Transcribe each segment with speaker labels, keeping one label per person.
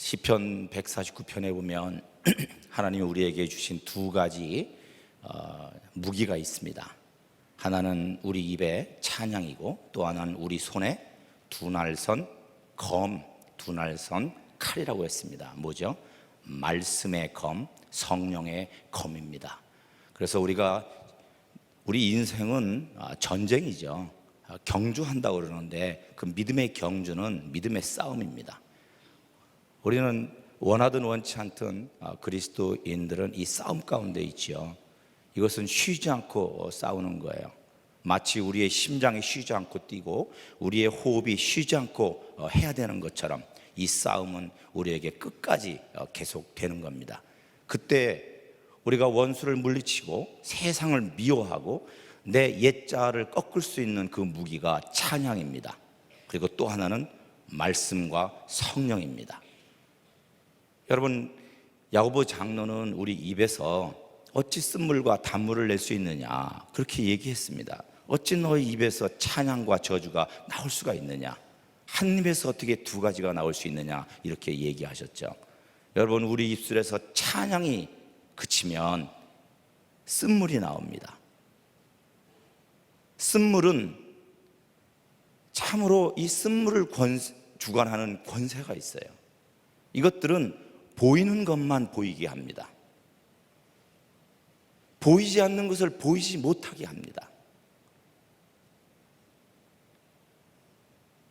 Speaker 1: 시편 149편에 보면 하나님이 우리에게 주신 두 가지 무기가 있습니다. 하나는 우리 입에 찬양이고 또 하나는 우리 손에 두날선 검, 두날선 칼이라고 했습니다. 뭐죠? 말씀의 검, 성령의 검입니다. 그래서 우리 인생은 전쟁이죠. 경주한다고 그러는데 그 믿음의 경주는 믿음의 싸움입니다. 우리는 원하든 원치 않든 그리스도인들은 이 싸움 가운데 있죠. 이것은 쉬지 않고 싸우는 거예요. 마치 우리의 심장이 쉬지 않고 뛰고 우리의 호흡이 쉬지 않고 해야 되는 것처럼 이 싸움은 우리에게 끝까지 계속되는 겁니다. 그때 우리가 원수를 물리치고 세상을 미워하고 내 옛자를 꺾을 수 있는 그 무기가 찬양입니다. 그리고 또 하나는 말씀과 성령입니다. 여러분, 야고보 장로는 우리 입에서 어찌 쓴물과 단물을 낼 수 있느냐 그렇게 얘기했습니다. 어찌 너희 입에서 찬양과 저주가 나올 수가 있느냐, 한 입에서 어떻게 두 가지가 나올 수 있느냐 이렇게 얘기하셨죠. 여러분, 우리 입술에서 찬양이 그치면 쓴물이 나옵니다. 쓴물은 참으로 이 쓴물을 주관하는 권세가 있어요. 이것들은 보이는 것만 보이게 합니다. 보이지 않는 것을 보이지 못하게 합니다.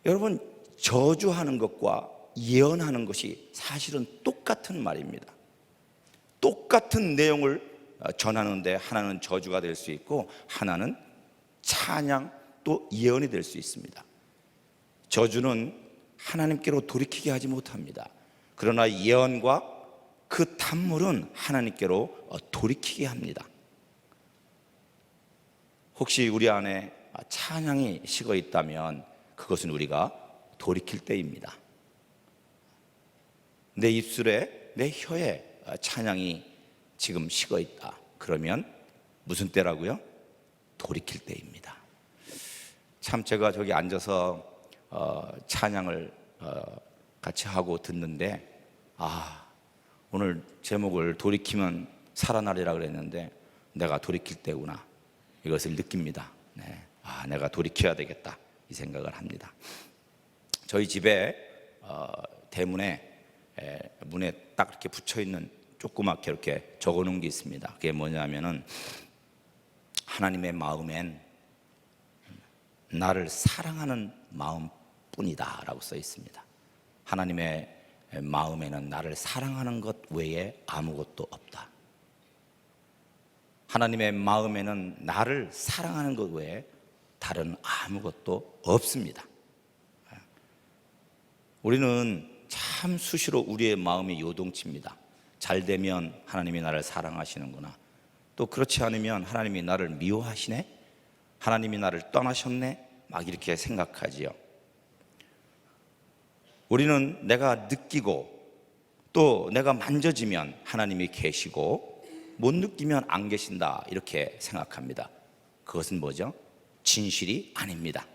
Speaker 1: 여러분, 저주하는 것과 예언하는 것이 사실은 똑같은 말입니다. 똑같은 내용을 전하는데 하나는 저주가 될 수 있고 하나는 찬양 또 예언이 될 수 있습니다. 저주는 하나님께로 돌이키게 하지 못합니다. 그러나 예언과 그 단물은 하나님께로 돌이키게 합니다. 혹시 우리 안에 찬양이 식어 있다면 그것은 우리가 돌이킬 때입니다. 내 입술에, 내 혀에 찬양이 지금 식어 있다. 그러면 무슨 때라고요? 돌이킬 때입니다. 참, 제가 저기 앉아서 찬양을 같이 하고 듣는데 오늘 제목을 돌이키면 살아나리라 그랬는데 내가 돌이킬 때구나, 이것을 느낍니다. 내가 돌이켜야 되겠다 이 생각을 합니다. 저희 집에 대문에 문에 딱 이렇게 붙여있는 조그맣게 이렇게 적어놓은 게 있습니다. 그게 뭐냐면은 하나님의 마음엔 나를 사랑하는 마음뿐이다 라고 써 있습니다. 하나님의 마음에는 나를 사랑하는 것 외에 아무것도 없다. 하나님의 마음에는 나를 사랑하는 것 외에 다른 아무것도 없습니다. 우리는 참 수시로 우리의 마음이 요동칩니다. 잘 되면 하나님이 나를 사랑하시는구나, 또 그렇지 않으면 하나님이 나를 미워하시네, 하나님이 나를 떠나셨네, 막 이렇게 생각하지요. 우리는 내가 느끼고 또 내가 만져지면 하나님이 계시고 못 느끼면 안 계신다 이렇게 생각합니다. 그것은 뭐죠? 진실이 아닙니다.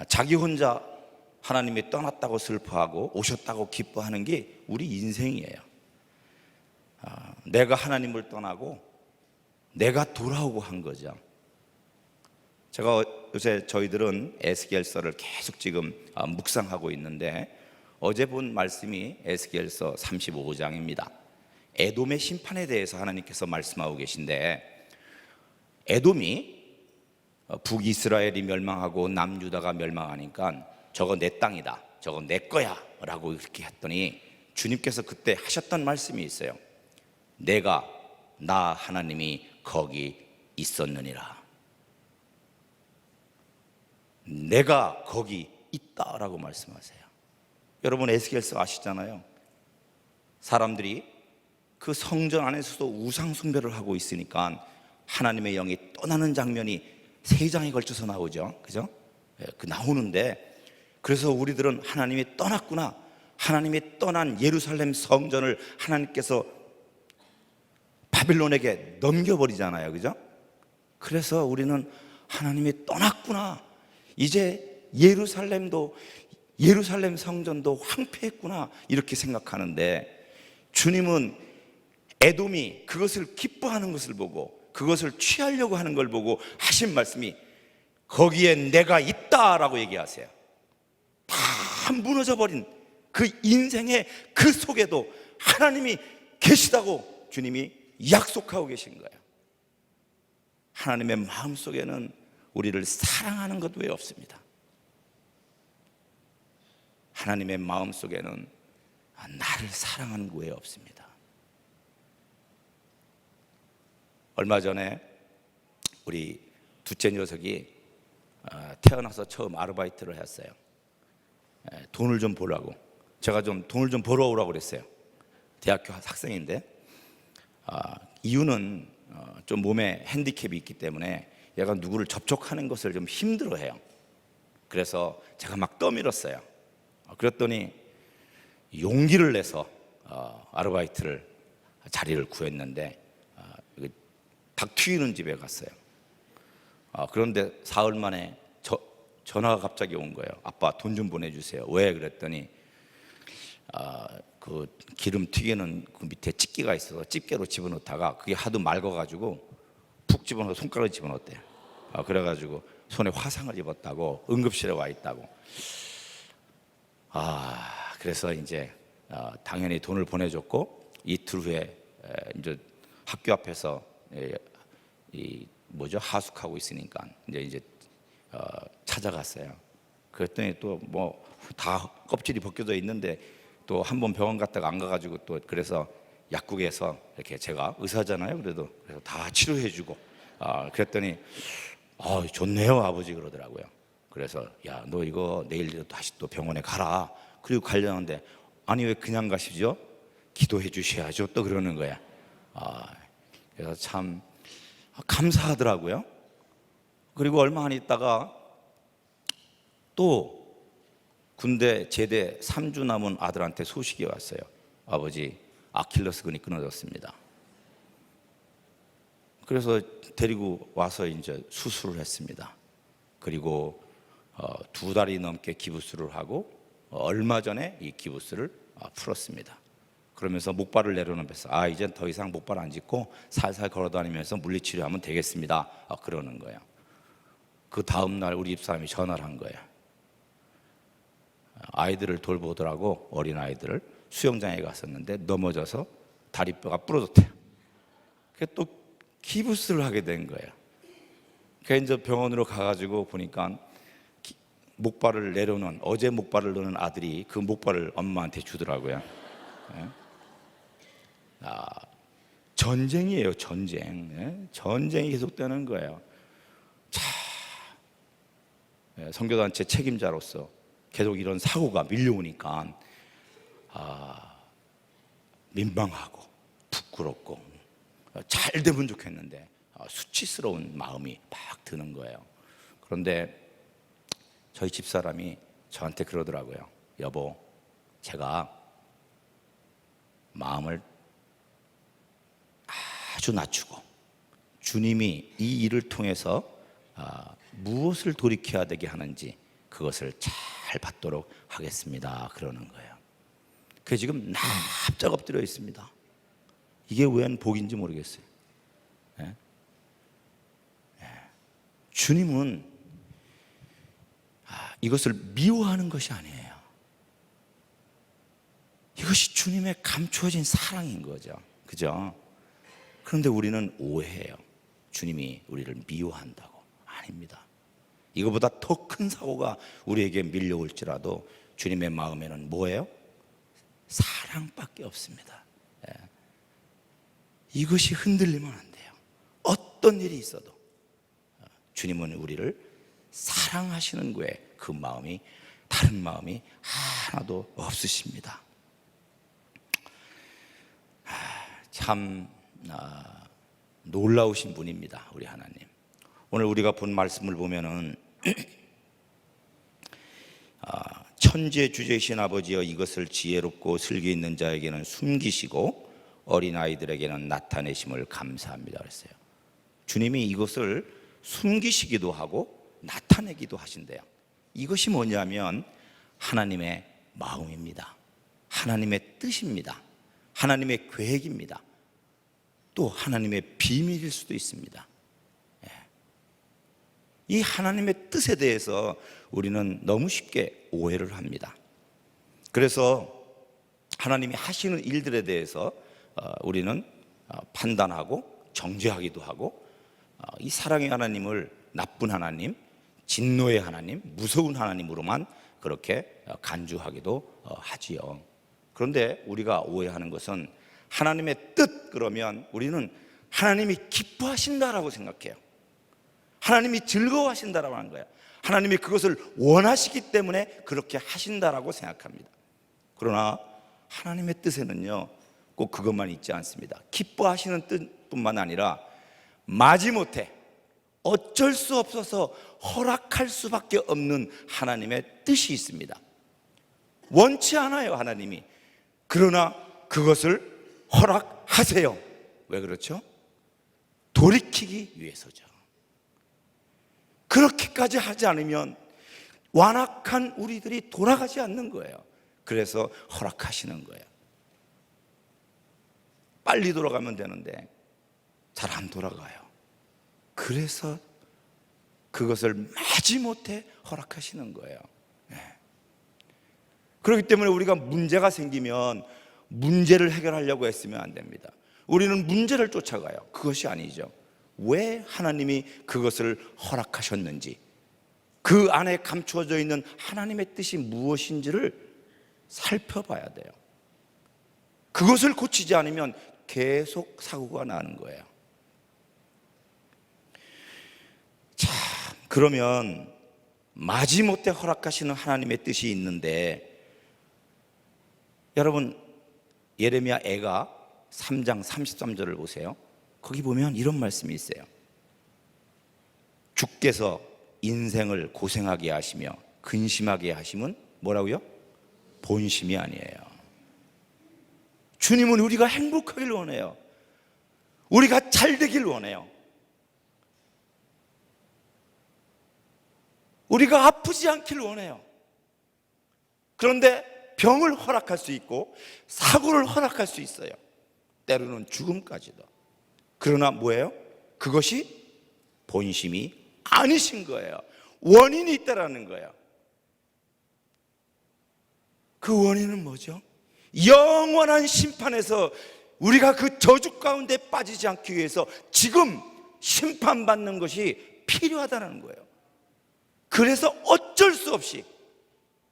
Speaker 1: 자기 혼자 하나님이 떠났다고 슬퍼하고 오셨다고 기뻐하는 게 우리 인생이에요. 내가 하나님을 떠나고 내가 돌아오고 한 거죠. 제가 요새 저희들은 에스겔서를 계속 지금 묵상하고 있는데 어제 본 말씀이 에스겔서 35장입니다. 에돔의 심판에 대해서 하나님께서 말씀하고 계신데, 에돔이 북이스라엘이 멸망하고 남유다가 멸망하니까 저거 내 땅이다, 저거 내 거야 라고 이렇게 했더니 주님께서 그때 하셨던 말씀이 있어요. 나 하나님이 거기 있었느니라. 내가 거기 있다라고 말씀하세요. 여러분, 에스겔서 아시잖아요. 사람들이 그 성전 안에서도 우상 숭배를 하고 있으니까 하나님의 영이 떠나는 장면이 3장에 걸쳐서 나오죠. 그죠? 그 나오는데, 그래서 우리들은 하나님이 떠났구나, 하나님이 떠난 예루살렘 성전을 하나님께서 바빌론에게 넘겨버리잖아요. 그죠? 그래서 우리는 하나님이 떠났구나, 이제 예루살렘도 예루살렘 성전도 황폐했구나 이렇게 생각하는데, 주님은 에돔이 그것을 기뻐하는 것을 보고 그것을 취하려고 하는 걸 보고 하신 말씀이 거기에 내가 있다라고 얘기하세요. 다 무너져버린 그 인생의 그 속에도 하나님이 계시다고 주님이 약속하고 계신 거예요. 하나님의 마음속에는 우리를 사랑하는 것 외에 없습니다. 하나님의 마음속에는 나를 사랑하는 것 외에 없습니다. 얼마 전에 우리 둘째 녀석이 태어나서 처음 아르바이트를 했어요. 돈을 좀 벌라고. 제가 좀 돈을 좀 벌어오라고 그랬어요. 대학교 학생인데, 이유는 좀 몸에 핸디캡이 있기 때문에 얘가 누구를 접촉하는 것을 좀 힘들어해요. 그래서 제가 막 떠밀었어요. 그랬더니 용기를 내서 아르바이트를 자리를 구했는데, 닭 튀기는 집에 갔어요. 그런데 사흘 만에 전화가 갑자기 온 거예요. 아빠 돈 좀 보내주세요. 왜? 그랬더니 그 기름 튀기는 그 밑에 집게가 있어서 집게로 집어넣다가 그게 하도 맑아가지고 푹 집어넣어서 손가락에 집어넣었대요. 그래가지고 손에 화상을 입었다고, 응급실에 와 있다고. 그래서 이제 당연히 돈을 보내줬고, 이틀 후에 이제 학교 앞에서 하숙하고 있으니까 이제 찾아갔어요. 그랬더니 또 뭐 다 껍질이 벗겨져 있는데, 또 한 번 병원 갔다가 안 가가지고, 또 그래서 약국에서 이렇게, 제가 의사잖아요. 그래서 다 치료해주고, 그랬더니 좋네요 아버지 그러더라고요. 그래서 야, 너 이거 내일 다시 또 병원에 가라. 그리고 가려는데, 아니 왜 그냥 가시죠? 기도해 주셔야죠 또 그러는 거야. 그래서 참 감사하더라고요. 그리고 얼마 안 있다가 또 군대 제대 3주 남은 아들한테 소식이 왔어요. 아버지, 아킬레스건이 끊어졌습니다. 그래서 데리고 와서 이제 수술을 했습니다. 그리고 2달이 넘게 기부스를 하고, 얼마 전에 이 기부스를 풀었습니다. 그러면서 목발을 내려놓으면서 이젠 더 이상 목발 안 짚고 살살 걸어다니면서 물리치료하면 되겠습니다. 그러는 거예요. 그 다음날 우리 집사람이 전화를 한 거예요. 아이들을 돌보더라고, 어린 아이들을. 수영장에 갔었는데 넘어져서 다리뼈가 부러졌대요. 그래서 또 기부스를 하게 된 거예요. 그래서 이제 병원으로 가가지고 보니까 목발을 내려놓은, 어제 목발을 넣은 아들이 그 목발을 엄마한테 주더라고요. 전쟁이에요, 전쟁. 전쟁이 계속되는 거예요. 선교단체 책임자로서 계속 이런 사고가 밀려오니까 민망하고 부끄럽고 잘 되면 좋겠는데 수치스러운 마음이 막 드는 거예요. 그런데 저희 집사람이 저한테 그러더라고요. 여보, 제가 마음을 아주 낮추고 주님이 이 일을 통해서 무엇을 돌이켜야 되게 하는지 그것을 잘 받도록 하겠습니다. 그러는 거예요. 그게 지금 납작 엎드려 있습니다. 이게 웬 복인지 모르겠어요. 네? 네. 주님은 이것을 미워하는 것이 아니에요. 이것이 주님의 감추어진 사랑인 거죠. 그죠? 그런데 우리는 오해해요. 주님이 우리를 미워한다고. 아닙니다. 이거보다 더 큰 사고가 우리에게 밀려올지라도 주님의 마음에는 뭐예요? 사랑밖에 없습니다. 예. 이것이 흔들리면 안 돼요. 어떤 일이 있어도 주님은 우리를 사랑하시는 거에 그 마음이, 다른 마음이 하나도 없으십니다. 참 놀라우신 분입니다, 우리 하나님. 오늘 우리가 본 말씀을 보면은 천지의 주제이신 아버지여, 이것을 지혜롭고 슬기 있는 자에게는 숨기시고 어린아이들에게는 나타내심을 감사합니다 그랬어요. 주님이 이것을 숨기시기도 하고 나타내기도 하신대요. 이것이 뭐냐면 하나님의 마음입니다. 하나님의 뜻입니다. 하나님의 계획입니다. 또 하나님의 비밀일 수도 있습니다. 이 하나님의 뜻에 대해서 우리는 너무 쉽게 오해를 합니다. 그래서 하나님이 하시는 일들에 대해서 우리는 판단하고 정죄하기도 하고, 이 사랑의 하나님을 나쁜 하나님, 진노의 하나님, 무서운 하나님으로만 그렇게 간주하기도 하지요. 그런데 우리가 오해하는 것은 하나님의 뜻 그러면 우리는 하나님이 기뻐하신다라고 생각해요. 하나님이 즐거워하신다라고 하는 거예요. 하나님이 그것을 원하시기 때문에 그렇게 하신다라고 생각합니다. 그러나 하나님의 뜻에는요, 꼭 그것만 있지 않습니다. 기뻐하시는 뜻뿐만 아니라 마지못해 어쩔 수 없어서 허락할 수밖에 없는 하나님의 뜻이 있습니다. 원치 않아요, 하나님이. 그러나 그것을 허락하세요. 왜 그렇죠? 돌이키기 위해서죠. 그렇게까지 하지 않으면 완악한 우리들이 돌아가지 않는 거예요. 그래서 허락하시는 거예요. 빨리 돌아가면 되는데 잘 안 돌아가요. 그래서 그것을 마지못해 허락하시는 거예요. 그렇기 때문에 우리가 문제가 생기면 문제를 해결하려고 했으면 안 됩니다. 우리는 문제를 쫓아가요. 그것이 아니죠. 왜 하나님이 그것을 허락하셨는지, 그 안에 감추어져 있는 하나님의 뜻이 무엇인지를 살펴봐야 돼요. 그것을 고치지 않으면 계속 사고가 나는 거예요. 자, 그러면 마지못해 허락하시는 하나님의 뜻이 있는데, 여러분 예레미야 애가 3장 33절을 보세요. 거기 보면 이런 말씀이 있어요. 주께서 인생을 고생하게 하시며 근심하게 하심은 뭐라고요? 본심이 아니에요. 주님은 우리가 행복하길 원해요. 우리가 잘 되길 원해요. 우리가 아프지 않길 원해요. 그런데 병을 허락할 수 있고 사고를 허락할 수 있어요. 때로는 죽음까지도. 그러나 뭐예요? 그것이 본심이 아니신 거예요. 원인이 있다라는 거예요. 그 원인은 뭐죠? 영원한 심판에서 우리가 그 저주 가운데 빠지지 않기 위해서 지금 심판받는 것이 필요하다는 거예요. 그래서 어쩔 수 없이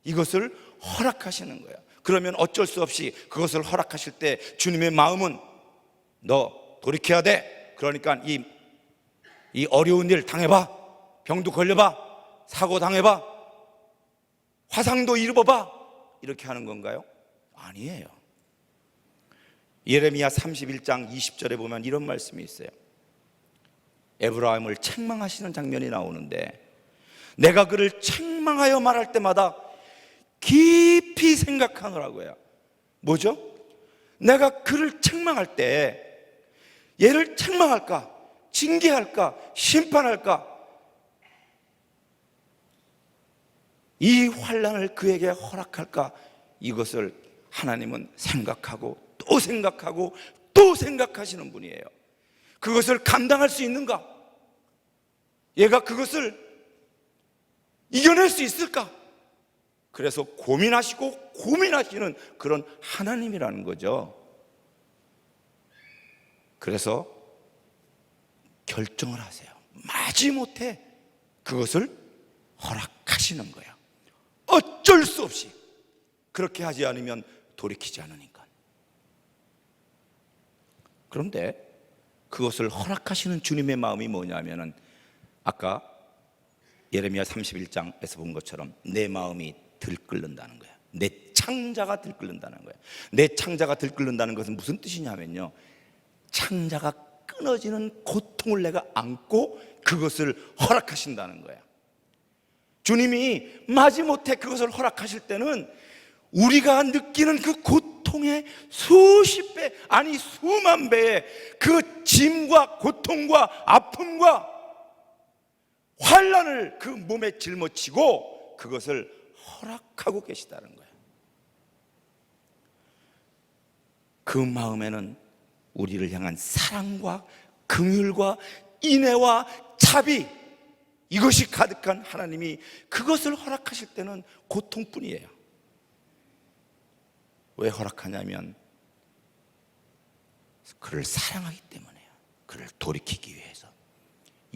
Speaker 1: 이것을 허락하시는 거예요. 그러면 어쩔 수 없이 그것을 허락하실 때 주님의 마음은 너 돌이켜야 돼. 그러니까 이 어려운 일 당해봐. 병도 걸려봐. 사고 당해봐. 화상도 입어봐. 이렇게 하는 건가요? 아니에요. 예레미야 31장 20절에 보면 이런 말씀이 있어요. 에브라임을 책망하시는 장면이 나오는데, 내가 그를 책망하여 말할 때마다 깊이 생각하노라고요. 뭐죠? 내가 그를 책망할 때 얘를 책망할까? 징계할까? 심판할까? 이 환난을 그에게 허락할까? 이것을 하나님은 생각하고 또 생각하고 또 생각하시는 분이에요. 그것을 감당할 수 있는가? 얘가 그것을 이겨낼 수 있을까? 그래서 고민하시고 고민하시는 그런 하나님이라는 거죠. 그래서 결정을 하세요. 마지못해 그것을 허락하시는 거예요. 어쩔 수 없이. 그렇게 하지 않으면 돌이키지 않으니까. 그런데 그것을 허락하시는 주님의 마음이 뭐냐면은, 아까 예레미야 31장에서 본 것처럼 내 마음이 들끓는다는 거예요. 내 창자가 들끓는다는 거예요. 내 창자가 들끓는다는 것은 무슨 뜻이냐면요, 창자가 끊어지는 고통을 내가 안고 그것을 허락하신다는 거예요. 주님이 마지못해 그것을 허락하실 때는 우리가 느끼는 그 고통의 수십 배, 아니 수만 배의 그 짐과 고통과 아픔과 환난을 그 몸에 짊어지고 그것을 허락하고 계시다는 거예요. 그 마음에는 우리를 향한 사랑과 긍휼과 인애와 자비, 이것이 가득한 하나님이 그것을 허락하실 때는 고통뿐이에요. 왜 허락하냐면 그를 사랑하기 때문에요. 그를 돌이키기 위해서,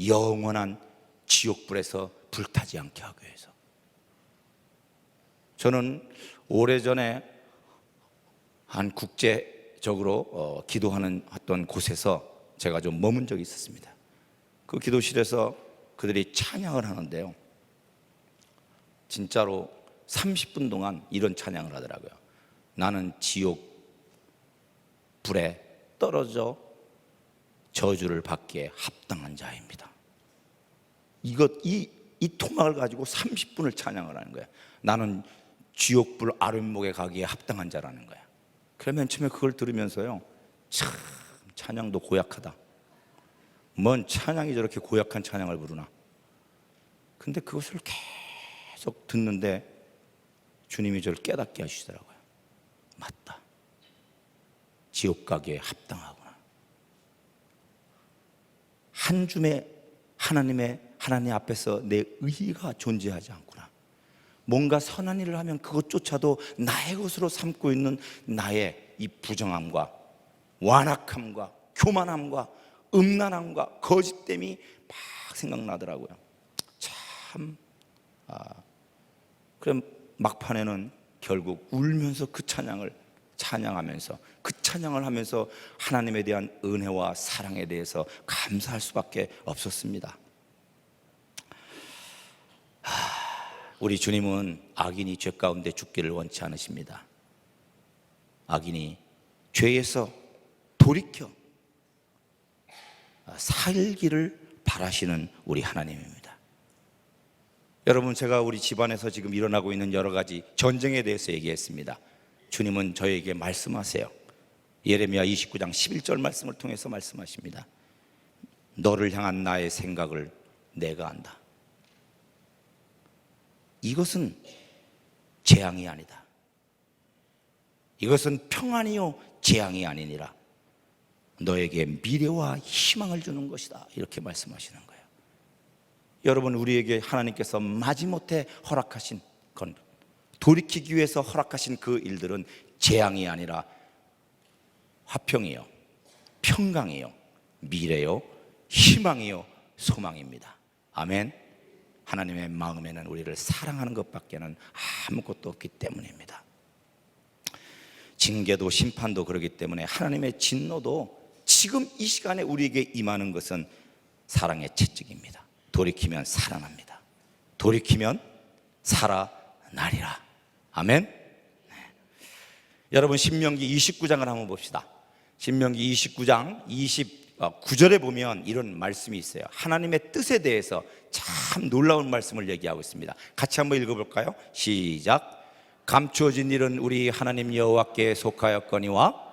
Speaker 1: 영원한 지옥불에서 불타지 않게 하기 위해서. 저는 오래전에 한 국제적으로 기도하는 어떤 곳에서 제가 좀 머문 적이 있었습니다. 그 기도실에서 그들이 찬양을 하는데요, 진짜로 30분 동안 이런 찬양을 하더라고요. 나는 지옥 불에 떨어져 저주를 받기에 합당한 자입니다. 이 토막을 가지고 30분을 찬양을 하는 거예요. 나는 지옥불 아랫목에 가기에 합당한 자라는 거야. 그러면 처음에 그걸 들으면서요, 참 찬양도 고약하다. 뭔 찬양이 저렇게 고약한 찬양을 부르나. 근데 그것을 계속 듣는데 주님이 저를 깨닫게 하시더라고요. 맞다, 지옥 가기에 합당하구나. 한 줌의 하나님 앞에서 내 의의가 존재하지 않구나. 뭔가 선한 일을 하면 그것조차도 나의 것으로 삼고 있는 나의 이 부정함과 완악함과 교만함과 음란함과 거짓됨이 막 생각나더라고요. 참, 그럼 막판에는 결국 울면서 그 찬양을 찬양하면서, 그 찬양을 하면서 하나님에 대한 은혜와 사랑에 대해서 감사할 수밖에 없었습니다. 우리 주님은 악인이 죄 가운데 죽기를 원치 않으십니다. 악인이 죄에서 돌이켜 살기를 바라시는 우리 하나님입니다. 여러분, 제가 우리 집안에서 지금 일어나고 있는 여러 가지 전쟁에 대해서 얘기했습니다. 주님은 저에게 말씀하세요. 예레미야 29장 11절 말씀을 통해서 말씀하십니다. 너를 향한 나의 생각을 내가 안다. 이것은 재앙이 아니다. 이것은 평안이요 재앙이 아니니라. 너에게 미래와 희망을 주는 것이다. 이렇게 말씀하시는 거예요. 여러분, 우리에게 하나님께서 마지못해 허락하신 건, 돌이키기 위해서 허락하신 그 일들은 재앙이 아니라 화평이요, 평강이요, 미래요, 희망이요, 소망입니다. 아멘. 하나님의 마음에는 우리를 사랑하는 것밖에는 아무것도 없기 때문입니다. 징계도 심판도 그렇기 때문에 하나님의 진노도 지금 이 시간에 우리에게 임하는 것은 사랑의 채찍입니다. 돌이키면 살아납니다. 돌이키면 살아나리라. 아멘. 네. 여러분, 신명기 29장을 한번 봅시다. 신명기 29장 29절에 보면 이런 말씀이 있어요. 하나님의 뜻에 대해서 참 놀라운 말씀을 얘기하고 있습니다. 같이 한번 읽어볼까요? 시작. 감추어진 일은 우리 하나님 여호와께 속하였거니와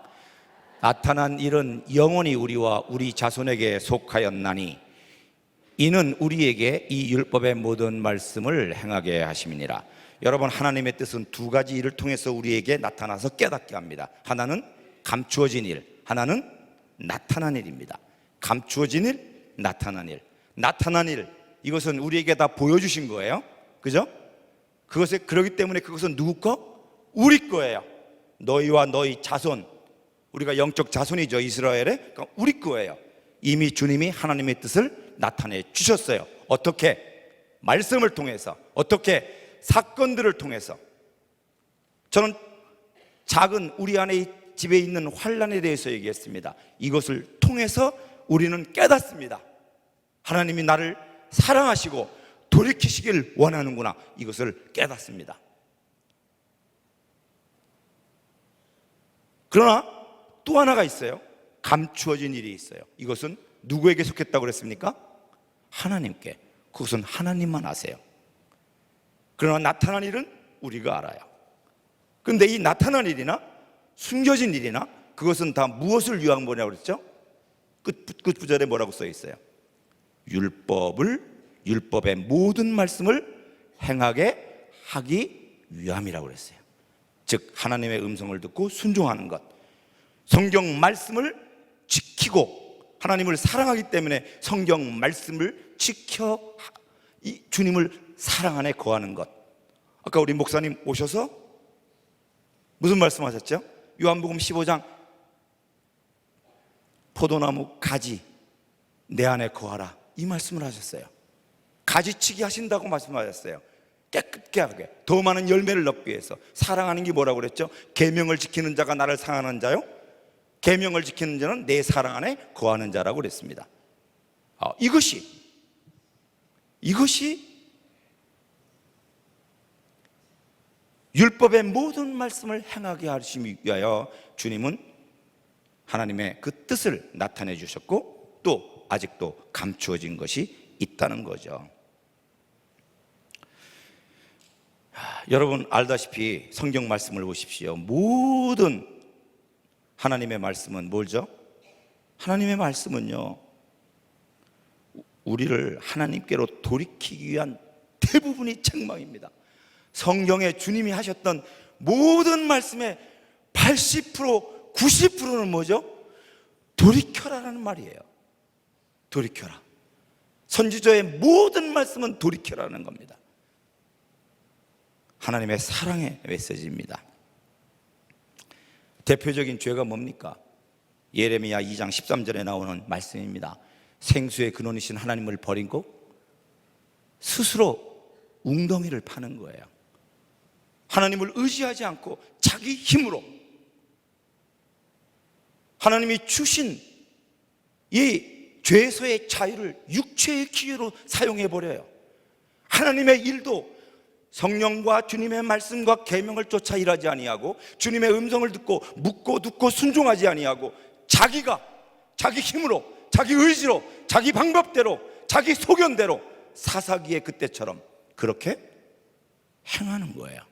Speaker 1: 나타난 일은 영원히 우리와 우리 자손에게 속하였나니 이는 우리에게 이 율법의 모든 말씀을 행하게 하심이니라. 여러분, 하나님의 뜻은 두 가지 일을 통해서 우리에게 나타나서 깨닫게 합니다. 하나는 감추어진 일, 하나는 나타난 일입니다. 감추어진 일, 나타난 일. 나타난 일, 이것은 우리에게 다 보여주신 거예요. 그죠? 그렇기 때문에 그것은 누구 거? 우리 거예요. 너희와 너희 자손, 우리가 영적 자손이죠. 이스라엘의. 그러니까 우리 거예요. 이미 주님이 하나님의 뜻을 나타내 주셨어요. 어떻게? 말씀을 통해서. 어떻게? 사건들을 통해서. 저는 작은 우리 안에 집에 있는 환난에 대해서 얘기했습니다. 이것을 통해서 우리는 깨닫습니다. 하나님이 나를 사랑하시고 돌이키시길 원하는구나. 이것을 깨닫습니다. 그러나 또 하나가 있어요. 감추어진 일이 있어요. 이것은 누구에게 속했다고 그랬습니까? 하나님께. 그것은 하나님만 아세요. 그러나 나타난 일은 우리가 알아요. 그런데 이 나타난 일이나 숨겨진 일이나 그것은 다 무엇을 위한 거냐고 그랬죠? 끝 구절에 뭐라고 써 있어요? 율법의 모든 말씀을 행하게 하기 위함이라고 그랬어요. 즉 하나님의 음성을 듣고 순종하는 것, 성경 말씀을 지키고 하나님을 사랑하기 때문에 성경 말씀을 지켜 이 주님을 사랑 안에 거하는 것. 아까 우리 목사님 오셔서 무슨 말씀하셨죠? 요한복음 15장 포도나무 가지 내 안에 거하라, 이 말씀을 하셨어요. 가지치기 하신다고 말씀하셨어요. 깨끗게 하게, 더 많은 열매를 얻기 위해서. 사랑하는 게 뭐라고 그랬죠? 계명을 지키는 자가 나를 사랑하는 자요, 계명을 지키는 자는 내 사랑 안에 거하는 자라고 그랬습니다. 이것이 율법의 모든 말씀을 행하게 하시기 위하여 주님은 하나님의 그 뜻을 나타내 주셨고 또 아직도 감추어진 것이 있다는 거죠. 여러분 알다시피 성경 말씀을 보십시오. 모든 하나님의 말씀은 뭘죠? 하나님의 말씀은요, 우리를 하나님께로 돌이키기 위한 대부분이 책망입니다. 성경에 주님이 하셨던 모든 말씀의 80%, 90%는 뭐죠? 돌이켜라라는 말이에요. 돌이켜라. 선지자의 모든 말씀은 돌이켜라는 겁니다. 하나님의 사랑의 메시지입니다. 대표적인 죄가 뭡니까? 예레미야 2장 13절에 나오는 말씀입니다. 생수의 근원이신 하나님을 버리고 스스로 웅덩이를 파는 거예요. 하나님을 의지하지 않고 자기 힘으로 하나님이 주신 이 죄에서의 자유를 육체의 기회로 사용해버려요. 하나님의 일도 성령과 주님의 말씀과 계명을 쫓아 일하지 아니하고 주님의 음성을 듣고 묻고 듣고 순종하지 아니하고 자기가 자기 힘으로, 자기 의지로, 자기 방법대로, 자기 소견대로 사사기의 그때처럼 그렇게 행하는 거예요.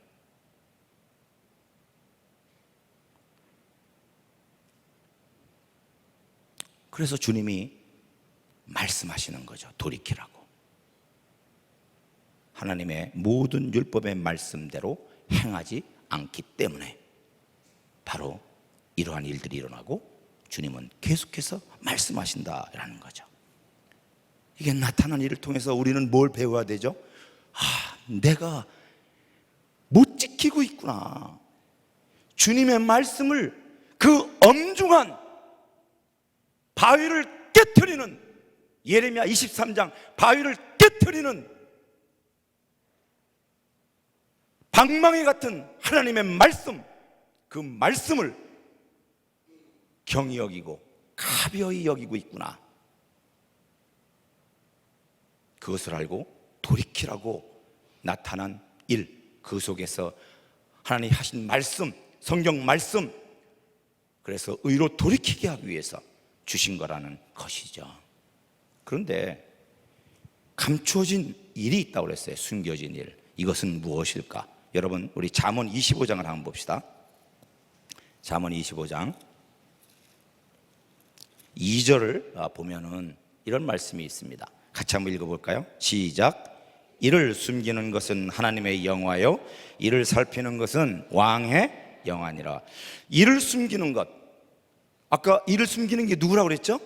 Speaker 1: 그래서 주님이 말씀하시는 거죠. 돌이키라고. 하나님의 모든 율법의 말씀대로 행하지 않기 때문에 바로 이러한 일들이 일어나고 주님은 계속해서 말씀하신다라는 거죠. 이게 나타난 일을 통해서 우리는 뭘 배워야 되죠? 내가 못 지키고 있구나. 주님의 말씀을, 그 엄중한 바위를 깨트리는, 예레미야 23장 바위를 깨트리는 방망이 같은 하나님의 말씀, 그 말씀을 경히 여기고 가벼이 여기고 있구나. 그것을 알고 돌이키라고 나타난 일, 그 속에서 하나님이 하신 말씀, 성경 말씀, 그래서 의로 돌이키게 하기 위해서 주신 거라는 것이죠. 그런데 감추어진 일이 있다고 그랬어요. 숨겨진 일. 이것은 무엇일까? 여러분 우리 잠언 25장을 한번 봅시다. 잠언 25장 2절을 보면은 이런 말씀이 있습니다. 같이 한번 읽어볼까요? 시작. 이를 숨기는 것은 하나님의 영화요, 이를 살피는 것은 왕의 영화니라. 이를 숨기는 것, 아까 이를 숨기는 게 누구라고 그랬죠?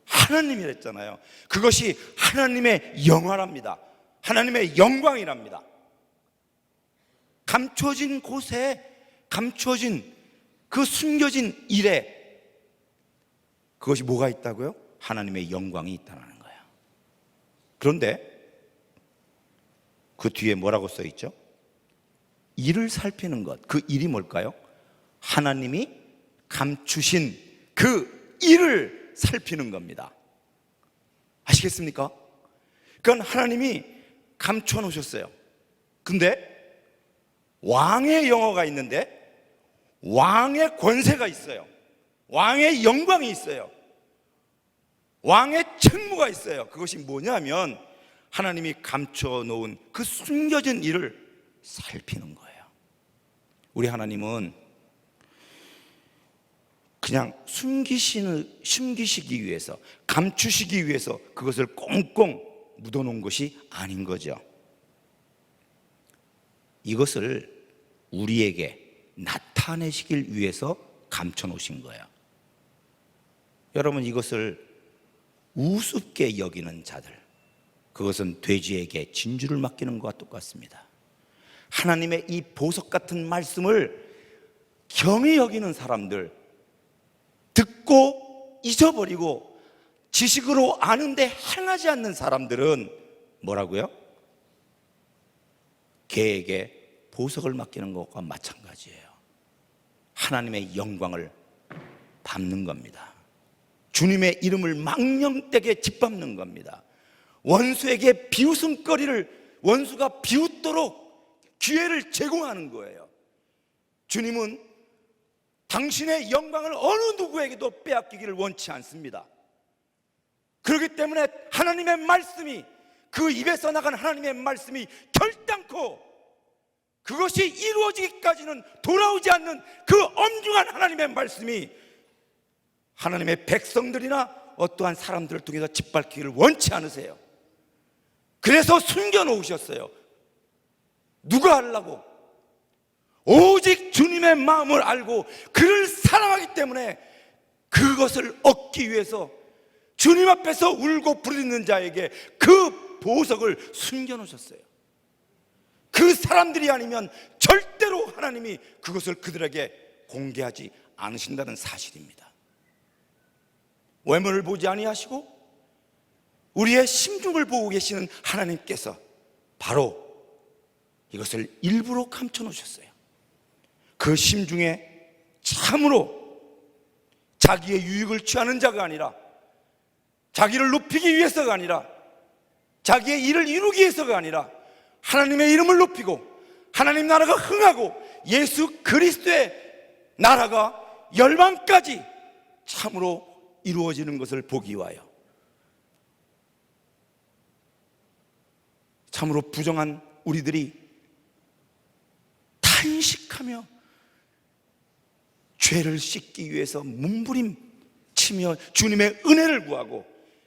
Speaker 1: 하나님이랬잖아요. 그것이 하나님의 영화랍니다. 하나님의 영광이랍니다. 감춰진 곳에, 감춰진 그 숨겨진 일에 그것이 뭐가 있다고요? 하나님의 영광이 있다는 거예요. 그런데 그 뒤에 뭐라고 써 있죠? 일을 살피는 것, 그 일이 뭘까요? 하나님이 감추신 그 일을 살피는 겁니다. 아시겠습니까? 그건 하나님이 감춰 놓으셨어요. 근데 왕의 영어가 있는데 왕의 권세가 있어요. 왕의 영광이 있어요. 왕의 책무가 있어요. 그것이 뭐냐면 하나님이 감춰 놓은 그 숨겨진 일을 살피는 거예요. 우리 하나님은 그냥 숨기시기 위해서, 감추시기 위해서 그것을 꽁꽁 묻어놓은 것이 아닌 거죠. 이것을 우리에게 나타내시길 위해서 감춰놓으신 거예요. 여러분, 이것을 우습게 여기는 자들, 그것은 돼지에게 진주를 맡기는 것과 똑같습니다. 하나님의 이 보석 같은 말씀을 경히 여기는 사람들, 듣고 잊어버리고 지식으로 아는데 행하지 않는 사람들은 뭐라고요? 개에게 보석을 맡기는 것과 마찬가지예요. 하나님의 영광을 밟는 겁니다. 주님의 이름을 망령되게 짓밟는 겁니다. 원수에게 비웃음거리를 원수가 비웃도록 기회를 제공하는 거예요. 주님은 당신의 영광을 어느 누구에게도 빼앗기기를 원치 않습니다. 그렇기 때문에 하나님의 말씀이, 그 입에서 나간 하나님의 말씀이 결단코 그것이 이루어지기까지는 돌아오지 않는 그 엄중한 하나님의 말씀이 하나님의 백성들이나 어떠한 사람들을 통해서 짓밟히기를 원치 않으세요. 그래서 숨겨놓으셨어요. 누가 알라고? 오직 주님의 마음을 알고 그를 사랑하기 때문에 그것을 얻기 위해서 주님 앞에서 울고 부르짖는 자에게 그 보석을 숨겨놓으셨어요. 그 사람들이 아니면 절대로 하나님이 그것을 그들에게 공개하지 않으신다는 사실입니다. 외모를 보지 아니하시고 우리의 심중을 보고 계시는 하나님께서 바로 이것을 일부러 감춰놓으셨어요. 그 심중에 참으로 자기의 유익을 취하는 자가 아니라, 자기를 높이기 위해서가 아니라, 자기의 일을 이루기 위해서가 아니라 하나님의 이름을 높이고 하나님 나라가 흥하고 예수 그리스도의 나라가 열방까지 참으로 이루어지는 것을 보기 위하여, 참으로 부정한 우리들이 탄식하며 죄를 씻기 위해서 몸부림치며 주님의 은혜를 구하고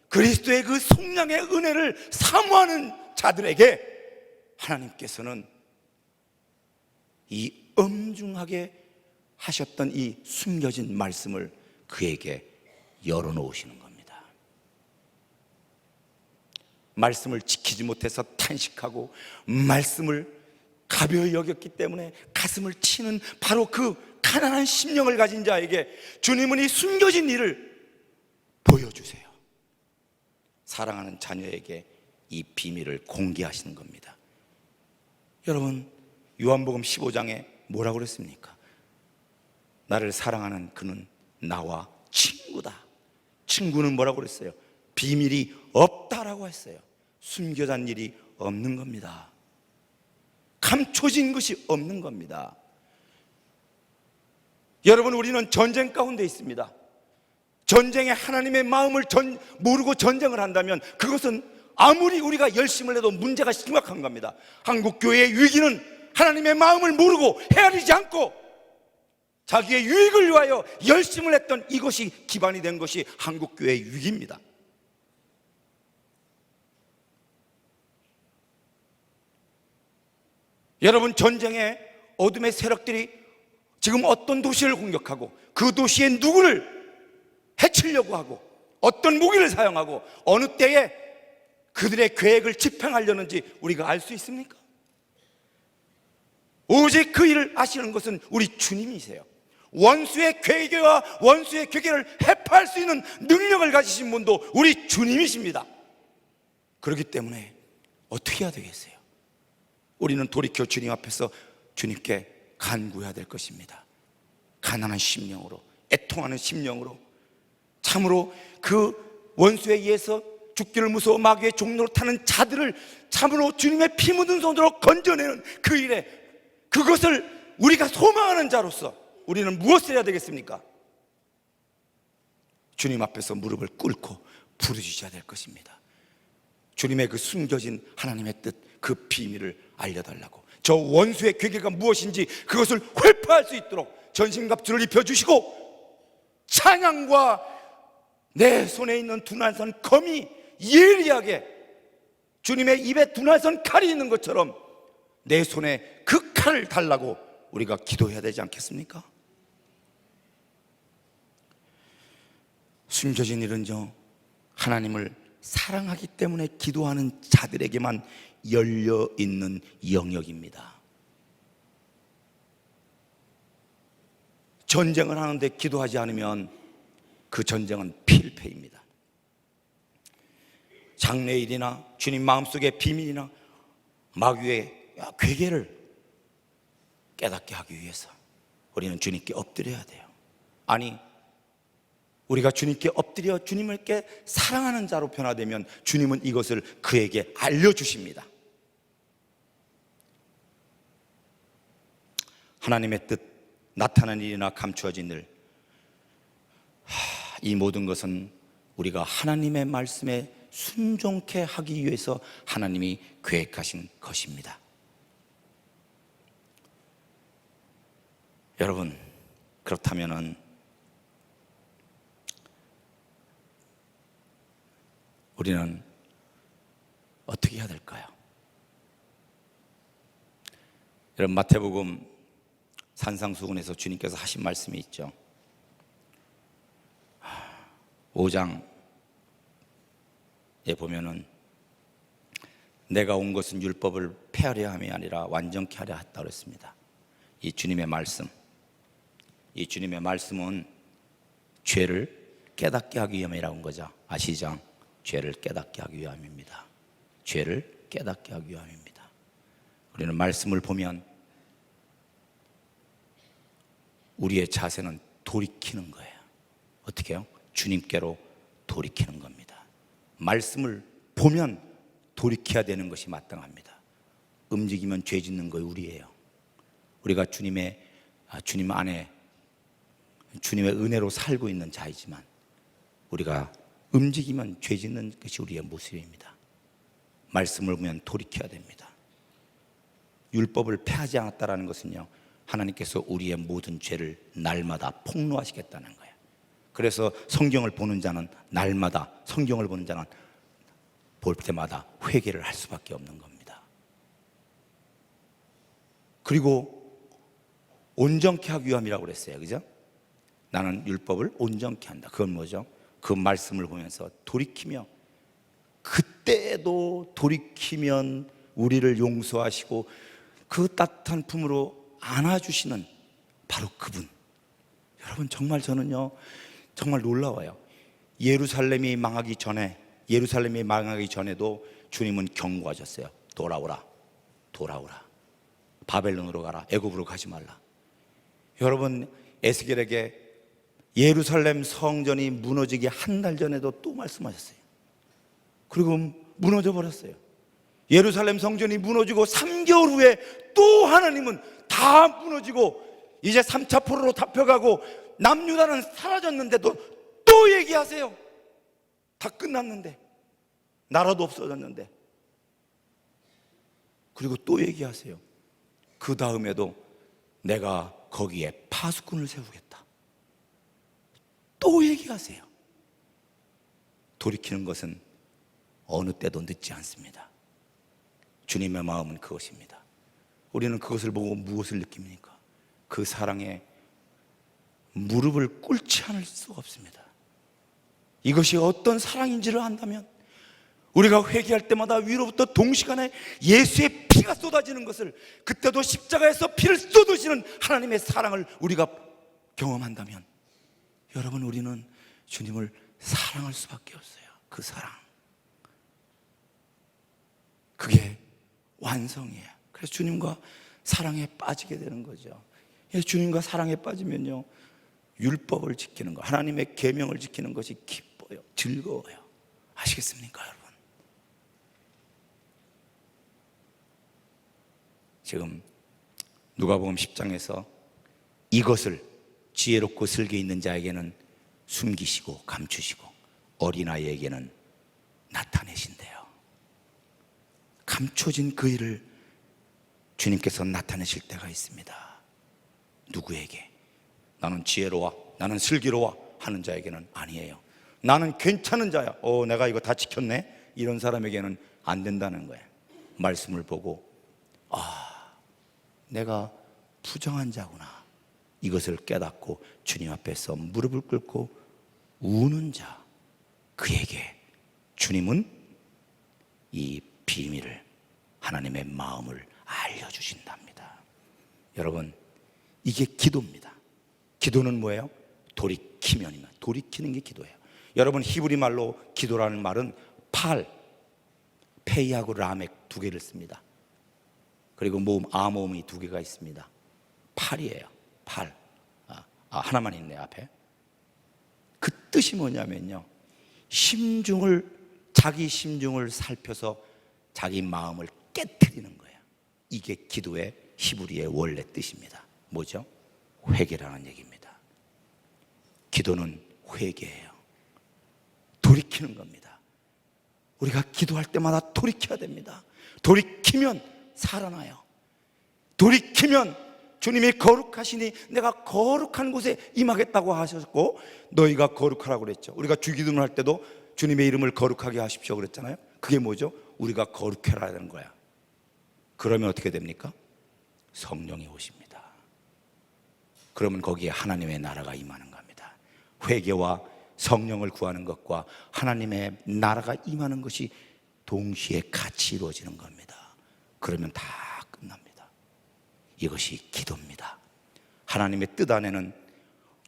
Speaker 1: 그리스도의 그 속량의 은혜를 사모하는 자들에게 하나님께서는 이 엄중하게 하셨던 이 숨겨진 말씀을 그에게 열어놓으시는 겁니다. 말씀을 지키지 못해서 탄식하고 말씀을 가벼이 여겼기 때문에 가슴을 치는 바로 그 가난한 심령을 가진 자에게 주님은 이 숨겨진 일을 보여주세요. 사랑하는 자녀에게 이 비밀을 공개하시는 겁니다. 여러분, 요한복음 15장에 뭐라고 그랬습니까? 나를 사랑하는 그는 나와 친구다. 친구는 뭐라고 그랬어요? 비밀이 없다라고 했어요. 숨겨진 일이 없는 겁니다. 감춰진 것이 없는 겁니다. 여러분, 우리는 전쟁 가운데 있습니다. 전쟁에 하나님의 마음을 모르고 전쟁을 한다면 그것은 아무리 우리가 열심을 해도 문제가 심각한 겁니다. 한국교회의 위기는 하나님의 마음을 모르고 헤아리지 않고 자기의 유익을 위하여 열심을 했던 이것이 기반이 된 것이 한국교회의 위기입니다. 여러분, 전쟁에 어둠의 세력들이 지금 어떤 도시를 공격하고 그 도시의 누구를 해치려고 하고 어떤 무기를 사용하고 어느 때에 그들의 계획을 집행하려는지 우리가 알 수 있습니까? 오직 그 일을 아시는 것은 우리 주님이세요. 원수의 괴계와 원수의 괴계를 해파할 수 있는 능력을 가지신 분도 우리 주님이십니다. 그렇기 때문에 어떻게 해야 되겠어요? 우리는 돌이켜 주님 앞에서 주님께 간구해야 될 것입니다. 가난한 심령으로, 애통하는 심령으로, 참으로 그 원수에 의해서 죽기를 무서워 마귀의 종로로 타는 자들을 참으로 주님의 피 묻은 손으로 건져내는 그 일에, 그것을 우리가 소망하는 자로서 우리는 무엇을 해야 되겠습니까? 주님 앞에서 무릎을 꿇고 부르짖어야 될 것입니다. 주님의 그 숨겨진 하나님의 뜻, 그 비밀을 알려달라고, 저 원수의 괴계가 무엇인지 그것을 회파할 수 있도록 전신갑주를 입혀주시고, 찬양과 내 손에 있는 두날선 검이 예리하게 주님의 입에 두날선 칼이 있는 것처럼 내 손에 그 칼을 달라고 우리가 기도해야 되지 않겠습니까? 숨겨진 일은요, 하나님을 사랑하기 때문에 기도하는 자들에게만 열려 있는 영역입니다. 전쟁을 하는데 기도하지 않으면 그 전쟁은 필패입니다. 장래일이나 주님 마음속의 비밀이나 마귀의 괴계를 깨닫게 하기 위해서 우리는 주님께 엎드려야 돼요. 아니, 우리가 주님께 엎드려 주님께 사랑하는 자로 변화되면 주님은 이것을 그에게 알려주십니다. 하나님의 뜻, 나타난 일이나 감추어진 일, 이 모든 것은 우리가 하나님의 말씀에 순종케 하기 위해서 하나님이 계획하신 것입니다. 여러분, 그렇다면은 우리는 어떻게 해야 될까요? 여러분, 마태복음 산상수훈에서 주님께서 하신 말씀이 있죠. 5장에 보면은 내가 온 것은 율법을 폐하려 함이 아니라 완전케 하려 했다고 했습니다. 이 주님의 말씀, 이 주님의 말씀은 죄를 깨닫게 하기 위함이라고 한 거죠. 아시죠? 죄를 깨닫게 하기 위함입니다. 죄를 깨닫게 하기 위함입니다. 우리는 말씀을 보면 우리의 자세는 돌이키는 거예요. 어떻게 해요? 주님께로 돌이키는 겁니다. 말씀을 보면 돌이켜야 되는 것이 마땅합니다. 움직이면 죄 짓는 거예요. 우리예요. 우리가 주님 안에 주님의 은혜로 살고 있는 자이지만 우리가 움직이면 죄 짓는 것이 우리의 모습입니다. 말씀을 보면 돌이켜야 됩니다. 율법을 폐하지 않았다는 것은요, 하나님께서 우리의 모든 죄를 날마다 폭로하시겠다는 거예요. 그래서 성경을 보는 자는 날마다, 성경을 보는 자는 볼 때마다 회개를 할 수밖에 없는 겁니다. 그리고 온전케 하기 위함이라고 그랬어요. 그죠? 나는 율법을 온전케 한다. 그건 뭐죠? 그 말씀을 보면서 돌이키며, 그때도 돌이키면 우리를 용서하시고 그 따뜻한 품으로 안아주시는 바로 그분. 여러분, 정말 저는요, 정말 놀라워요. 예루살렘이 망하기 전에도 주님은 경고하셨어요. 돌아오라, 돌아오라. 바벨론으로 가라. 애굽으로 가지 말라. 여러분, 에스겔에게 예루살렘 성전이 무너지기 한 달 전에도 또 말씀하셨어요. 그리고 무너져 버렸어요. 예루살렘 성전이 무너지고 3개월 후에 또 하나님은 다 무너지고 이제 3차 포로로 잡혀가고 남유다는 사라졌는데도 또 얘기하세요. 다 끝났는데, 나라도 없어졌는데. 그리고 또 얘기하세요. 그 다음에도 내가 거기에 파수꾼을 세우겠다. 또 얘기하세요. 돌이키는 것은 어느 때도 늦지 않습니다. 주님의 마음은 그것입니다. 우리는 그것을 보고 무엇을 느낍니까? 그 사랑에 무릎을 꿇지 않을 수가 없습니다. 이것이 어떤 사랑인지를 안다면 우리가 회개할 때마다 위로부터 동시간에 예수의 피가 쏟아지는 것을, 그때도 십자가에서 피를 쏟으시는 하나님의 사랑을 우리가 경험한다면, 여러분, 우리는 주님을 사랑할 수밖에 없어요. 그 사랑, 그게 완성이에요. 그래서 주님과 사랑에 빠지게 되는 거죠. 주님과 사랑에 빠지면요, 율법을 지키는 것, 하나님의 계명을 지키는 것이 기뻐요, 즐거워요. 아시겠습니까, 여러분? 지금 누가복음 10장에서 이것을 지혜롭고 슬기 있는 자에게는 숨기시고 감추시고 어린아이에게는 나타내신대요. 감춰진 그 일을 주님께서 나타내실 때가 있습니다. 누구에게? 나는 지혜로워, 나는 슬기로워 하는 자에게는 아니에요. 나는 괜찮은 자야, 내가 이거 다 지켰네, 이런 사람에게는 안 된다는 거예요. 말씀을 보고, 내가 부정한 자구나. 이것을 깨닫고 주님 앞에서 무릎을 꿇고 우는 자, 그에게 주님은 이 비밀을, 하나님의 마음을 알려주신답니다. 여러분, 이게 기도입니다. 기도는 뭐예요? 돌이키면입니다. 돌이키는 게 기도예요. 여러분, 히브리 말로 기도라는 말은 페이하고 라멕 두 개를 씁니다. 그리고 모음, 아모음이 두 개가 있습니다. 팔이에요. 팔. 하나만 있네요, 앞에. 그 뜻이 뭐냐면요, 자기 심중을 살펴서 자기 마음을 깨트리는 거예요. 이게 기도의 히브리의 원래 뜻입니다. 뭐죠? 회개라는 얘기입니다. 기도는 회개예요. 돌이키는 겁니다. 우리가 기도할 때마다 돌이켜야 됩니다. 돌이키면 살아나요. 돌이키면 주님이 거룩하시니 내가 거룩한 곳에 임하겠다고 하셨고, 너희가 거룩하라고 그랬죠. 우리가 주기도문 할 때도 주님의 이름을 거룩하게 하십시오 그랬잖아요. 그게 뭐죠? 우리가 거룩해라 되는 거야. 그러면 어떻게 됩니까? 성령이 오십니다. 그러면 거기에 하나님의 나라가 임하는 겁니다. 회개와 성령을 구하는 것과 하나님의 나라가 임하는 것이 동시에 같이 이루어지는 겁니다. 그러면 다 끝납니다. 이것이 기도입니다. 하나님의 뜻 안에는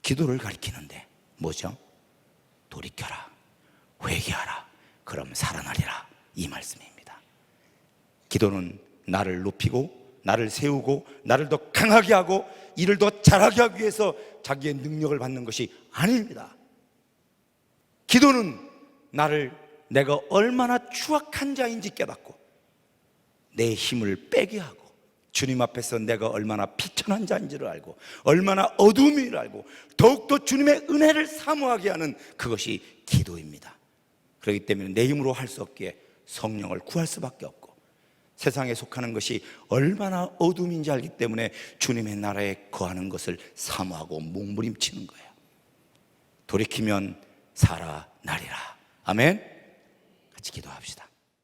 Speaker 1: 기도를 가리키는데 뭐죠? 돌이켜라, 회개하라, 그럼 살아나리라, 이 말씀입니다. 기도는 나를 높이고 나를 세우고 나를 더 강하게 하고 일을 더 잘하게 하기 위해서 자기의 능력을 받는 것이 아닙니다. 기도는 내가 얼마나 추악한 자인지 깨닫고 내 힘을 빼게 하고 주님 앞에서 내가 얼마나 비천한 자인지를 알고 얼마나 어두움을 알고 더욱더 주님의 은혜를 사모하게 하는 그것이 기도입니다. 그렇기 때문에 내 힘으로 할 수 없기에 성령을 구할 수밖에 없고, 세상에 속하는 것이 얼마나 어둠인지 알기 때문에 주님의 나라에 거하는 것을 사모하고 몸부림치는 거예요. 돌이키면 살아나리라. 아멘. 같이 기도합시다.